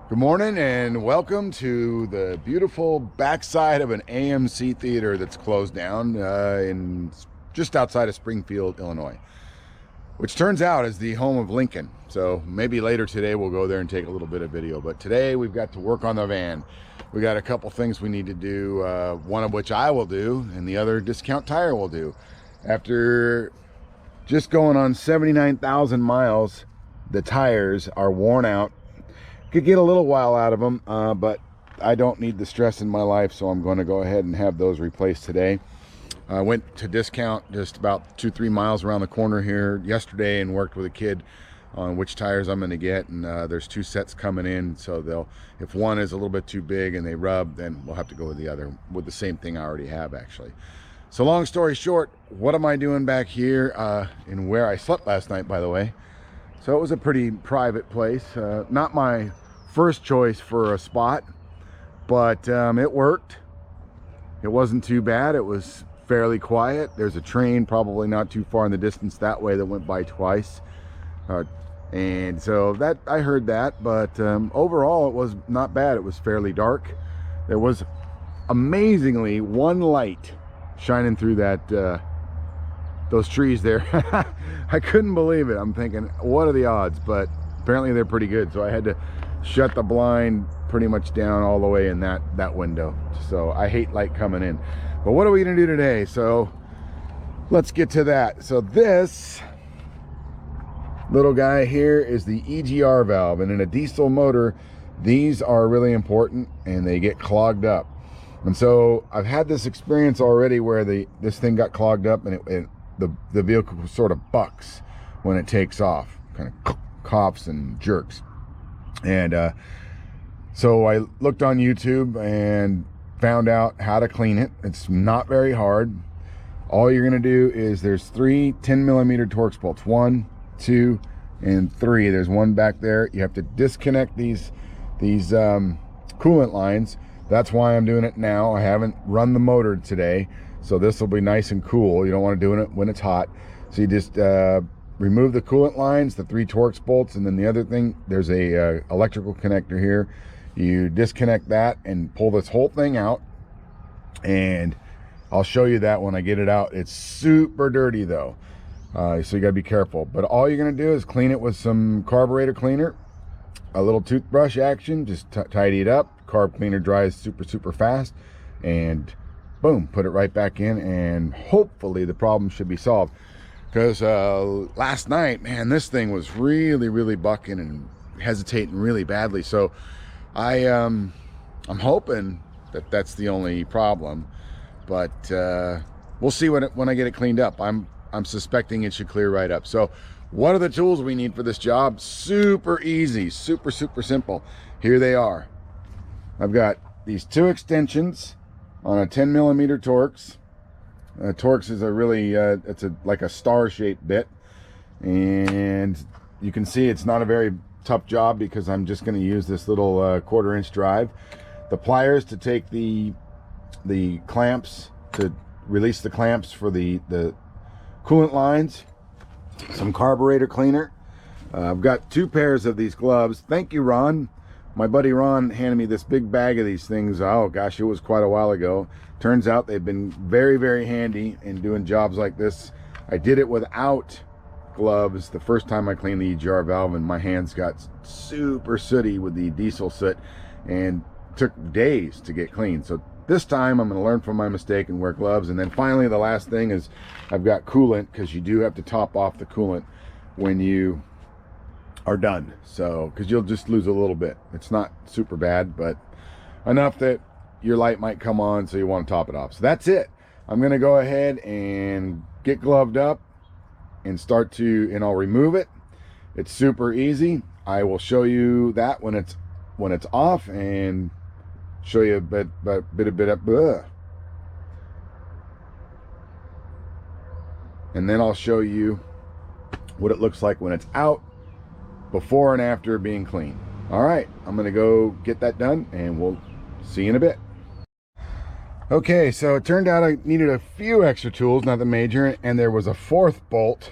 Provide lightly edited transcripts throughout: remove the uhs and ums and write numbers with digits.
Good morning and welcome to the beautiful backside of an AMC theater that's closed down in just outside of Springfield, Illinois, which turns out is the home of Lincoln. So maybe later today we'll go there and take a little bit of video, but today we've got to work on the van. We got a couple things we need to do, one of which I will do and the other Discount Tire will do. After just going on 79,000 miles, the tires are worn out. Could get a little while out of them, but I don't need the stress in my life, so I'm going to go ahead and have those replaced today. I went to Discount just about 2-3 miles around the corner here yesterday and worked with a kid on which tires I'm going to get, and there's 2 sets coming in, so if one is a little bit too big and they rub, then we'll have to go with the other with the same thing I already have, actually. So long story short, what am I doing back here in where I slept last night, by the way? So it was a pretty private place, not my first choice for a spot, but it worked. It wasn't too bad. It was fairly quiet. There's a train probably not too far in the distance that way that went by twice, and so that I heard that, but overall it was not bad. It was fairly dark. There was amazingly one light shining through that those trees there. I couldn't believe it. I'm thinking, what are the odds? But apparently they're pretty good, so I had to shut the blind pretty much down all the way in that window. So I hate light coming in. But what are we gonna do today? So let's get to that. So this little guy here is the EGR valve, and in a diesel motor these are really important and they get clogged up. And so I've had this experience already where this thing got clogged up, and the vehicle sort of bucks when it takes off, kind of coughs and jerks. And so I looked on YouTube and found out how to clean it. It's not very hard. All you're going to do is there's 3 10mm Torx bolts, 1, 2, and 3. There's one back there. You have to disconnect these coolant lines. That's why I'm doing it now. I haven't run the motor today, so this will be nice and cool. You don't want to do it when it's hot. So you just remove the coolant lines, the 3 Torx bolts, and then the other thing, there's a electrical connector here. You disconnect that and pull this whole thing out, and I'll show you that when I get it out. It's super dirty though, so you gotta be careful. But all you're gonna do is clean it with some carburetor cleaner, a little toothbrush action, just tidy it up. Carb cleaner dries super fast, and boom, put it right back in, and hopefully the problem should be solved. Because last night, man, this thing was really bucking and hesitating really badly. So I'm hoping that that's the only problem, but we'll see when I get it cleaned up. I'm suspecting it should clear right up. So what are the tools we need for this job? Super easy, super simple. Here they are. I've got these 2 extensions on a 10mm Torx. Torx is a really, like a star-shaped bit, and you can see it's not a very tough job because I'm just going to use this little 1/4-inch drive. The pliers to take the clamps, to release the clamps for the coolant lines. Some carburetor cleaner. I've got 2 pairs of these gloves. Thank you, Ron. My buddy Ron handed me this big bag of these things. Oh gosh, it was quite a while ago. Turns out they've been very handy in doing jobs like this. I did it without gloves the first time I cleaned the EGR valve, and my hands got super sooty with the diesel soot and took days to get clean. So this time I'm going to learn from my mistake and wear gloves. And then finally, the last thing is I've got coolant, because you do have to top off the coolant when you are done, so because you'll just lose a little bit. It's not super bad, but enough that your light might come on, so you want to top it off. So that's it. I'm going to go ahead and get gloved up and and I'll remove it. It's super easy. I will show you that when it's off, and show you a bit of and then I'll show you what it looks like when it's out, before and after being clean. All right, I'm gonna go get that done, and we'll see you in a bit. Okay, so it turned out I needed a few extra tools, nothing major, and there was a 4th bolt.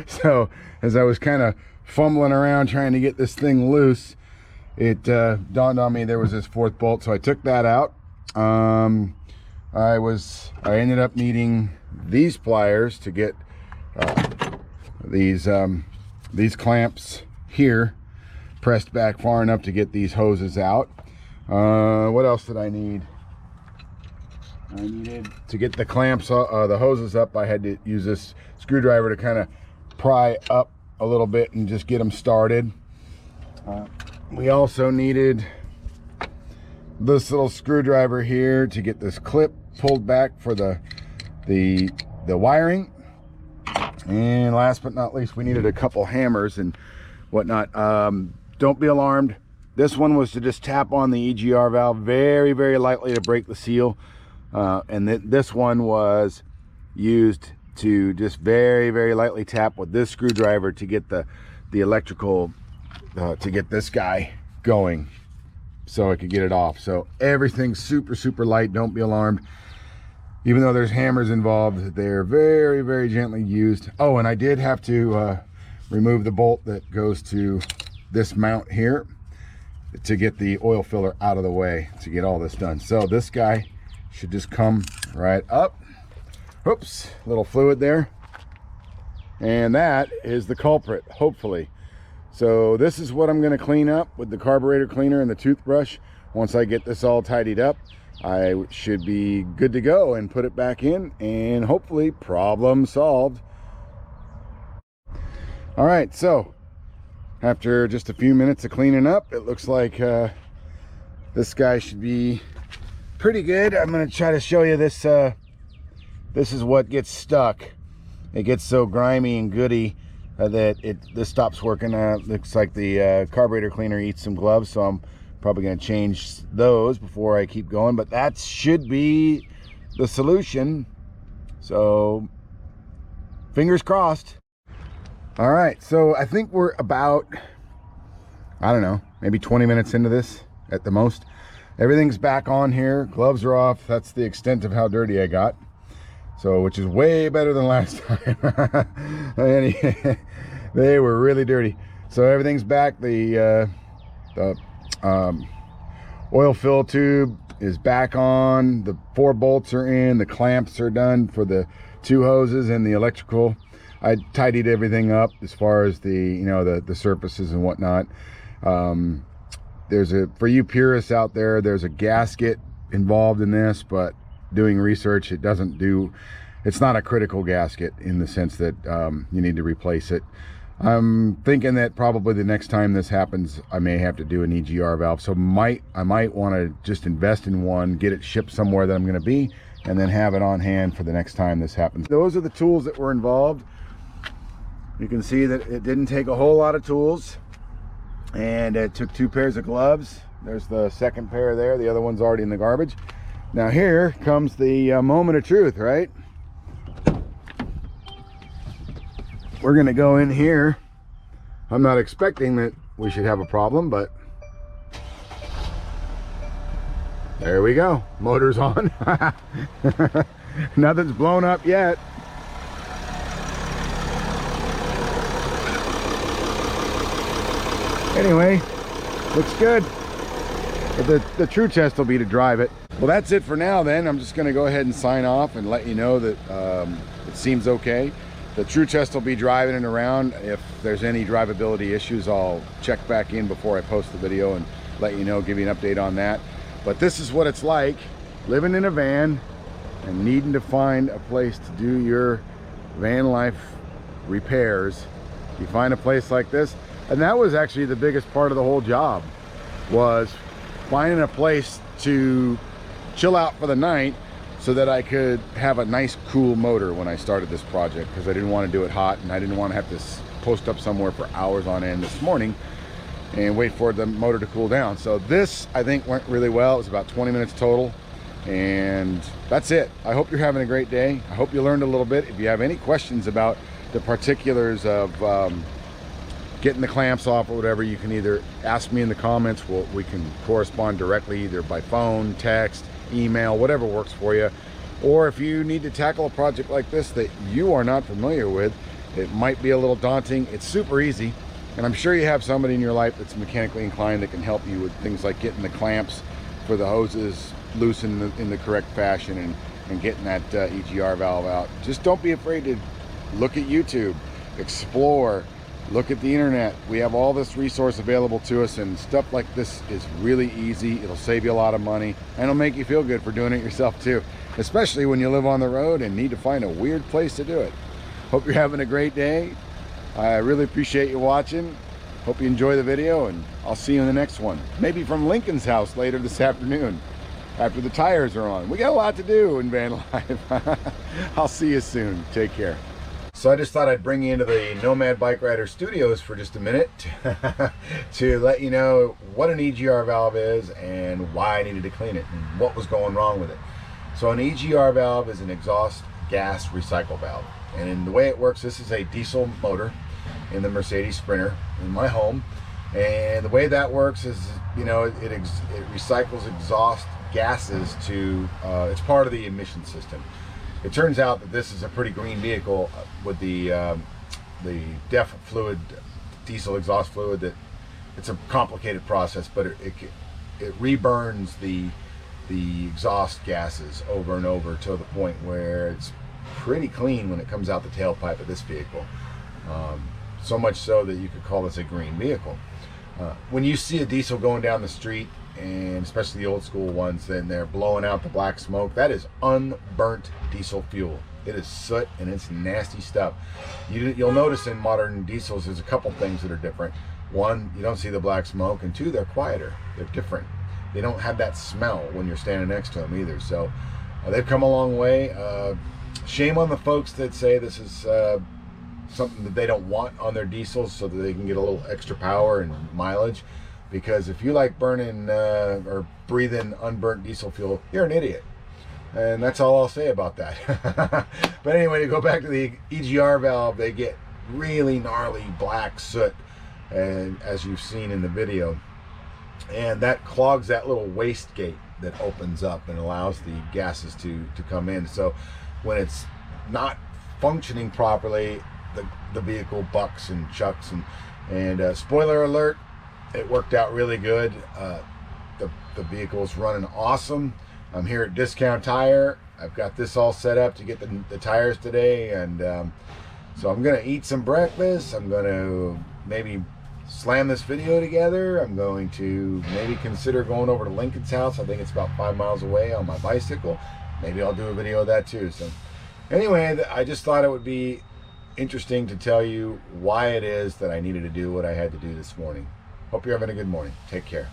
So as I was kind of fumbling around trying to get this thing loose, it dawned on me there was this fourth bolt, so I took that out. I ended up needing these pliers to get these clamps here pressed back far enough to get these hoses out. What else did I need? I needed to get the clamps, the hoses up. I had to use this screwdriver to kind of pry up a little bit and just get them started. We also needed this little screwdriver here to get this clip pulled back for the wiring. And last but not least, we needed a couple hammers and whatnot. Don't be alarmed. This one was to just tap on the EGR valve very, very lightly to break the seal. And this one was used to just very, very lightly tap with this screwdriver to get the electrical, to get this guy going so I could get it off. So everything's super, super light. Don't be alarmed. Even though there's hammers involved, they're very, very gently used. Oh, and I did have to remove the bolt that goes to this mount here to get the oil filler out of the way to get all this done. So this guy should just come right up. Oops, little fluid there. And that is the culprit, hopefully. So this is what I'm gonna clean up with the carburetor cleaner and the toothbrush. Once I get this all tidied up, I should be good to go and put it back in, and hopefully problem solved. All right, so after just a few minutes of cleaning up, it looks like this guy should be pretty good. I'm gonna try to show you this. This is what gets stuck. It gets so grimy and goody that this stops working. Looks like the carburetor cleaner eats some gloves, so I'm probably going to change those before I keep going. But that should be the solution. So fingers crossed. All right, so I think we're about, I don't know, maybe 20 minutes into this at the most. Everything's back on here. Gloves are off. That's the extent of how dirty I got. So, which is way better than last time. They were really dirty. So everything's back. The oil fill tube is back on. The 4 bolts are in. The clamps are done for the 2 hoses and the electrical. I tidied everything up as far as the surfaces and whatnot. For you purists out there, there's a gasket involved in this, but doing research, it's not a critical gasket in the sense that you need to replace it. I'm thinking that probably the next time this happens, I may have to do an EGR valve. So I might want to just invest in one, get it shipped somewhere that I'm going to be, and then have it on hand for the next time this happens. Those are the tools that were involved. You can see that it didn't take a whole lot of tools, and it took 2 pairs of gloves. There's the second pair there. The other one's already in the garbage. Now here comes the moment of truth, right? We're gonna go in here. I'm not expecting that we should have a problem, but there we go. Motor's on. Nothing's blown up yet. Anyway, looks good. But the true test will be to drive it. Well, that's it for now then. I'm just gonna go ahead and sign off and let you know that it seems okay. The true test will be driving it around. If there's any drivability issues, I'll check back in before I post the video and let you know, give you an update on that. But this is what it's like, living in a van and needing to find a place to do your van life repairs. You find a place like this, and that was actually the biggest part of the whole job, was finding a place to chill out for the night so that I could have a nice cool motor when I started this project, because I didn't want to do it hot and I didn't want to have to post up somewhere for hours on end this morning and wait for the motor to cool down. So this, I think, went really well. It was about 20 minutes total, and that's it. I hope you're having a great day. I hope you learned a little bit. If you have any questions about the particulars of getting the clamps off or whatever, you can either ask me in the comments. We can correspond directly either by phone, text, email, whatever works for you. Or if you need to tackle a project like this that you are not familiar with, it might be a little daunting. It's super easy. And I'm sure you have somebody in your life that's mechanically inclined that can help you with things like getting the clamps for the hoses loose in the correct fashion, and getting that EGR valve out. Just don't be afraid to look at YouTube, explore, look at the internet. We have all this resource available to us, and stuff like this is really easy. It'll save you a lot of money, and it'll make you feel good for doing it yourself too, especially when you live on the road and need to find a weird place to do it. Hope you're having a great day. I really appreciate you watching. Hope you enjoy the video, and I'll see you in the next one. Maybe from Lincoln's house later this afternoon after the tires are on. We got a lot to do in van life. I'll see you soon. Take care. So I just thought I'd bring you into the Nomad Bike Rider Studios for just a minute to let you know what an EGR valve is and why I needed to clean it and what was going wrong with it. So an EGR valve is an exhaust gas recycle valve. And in the way it works, this is a diesel motor in the Mercedes Sprinter in my home. And the way that works is, you know, it recycles exhaust gases to, it's part of the emission system. It turns out that this is a pretty green vehicle with the DEF fluid, diesel exhaust fluid. That it's a complicated process, but it reburns the exhaust gases over and over to the point where it's pretty clean when it comes out the tailpipe of this vehicle. So much so that you could call this a green vehicle. When you see a diesel going down the street, and especially the old school ones, then they're blowing out the black smoke, that is unburnt diesel fuel. It is soot, and it's nasty stuff. You'll notice in modern diesels there's a couple things that are different. One, you don't see the black smoke, and two, they're quieter. They're different. They don't have that smell when you're standing next to them either. So they've come a long way. Shame on the folks that say this is something that they don't want on their diesels so that they can get a little extra power and mileage. Because if you like burning or breathing unburnt diesel fuel, you're an idiot. And that's all I'll say about that. But anyway, to go back to the EGR valve, they get really gnarly black soot, and as you've seen in the video. And that clogs that little waste gate that opens up and allows the gases to come in. So when it's not functioning properly, the vehicle bucks and chucks. And spoiler alert, it worked out really good. The vehicle's running awesome. I'm here at Discount Tire. I've got this all set up to get the tires today, and so I'm gonna eat some breakfast. I'm gonna maybe slam this video together. I'm going to maybe consider going over to Lincoln's house. I think it's about 5 miles away on my bicycle. Maybe I'll do a video of that too. So anyway, I just thought it would be interesting to tell you why it is that I needed to do what I had to do this morning. Hope you're having a good morning. Take care.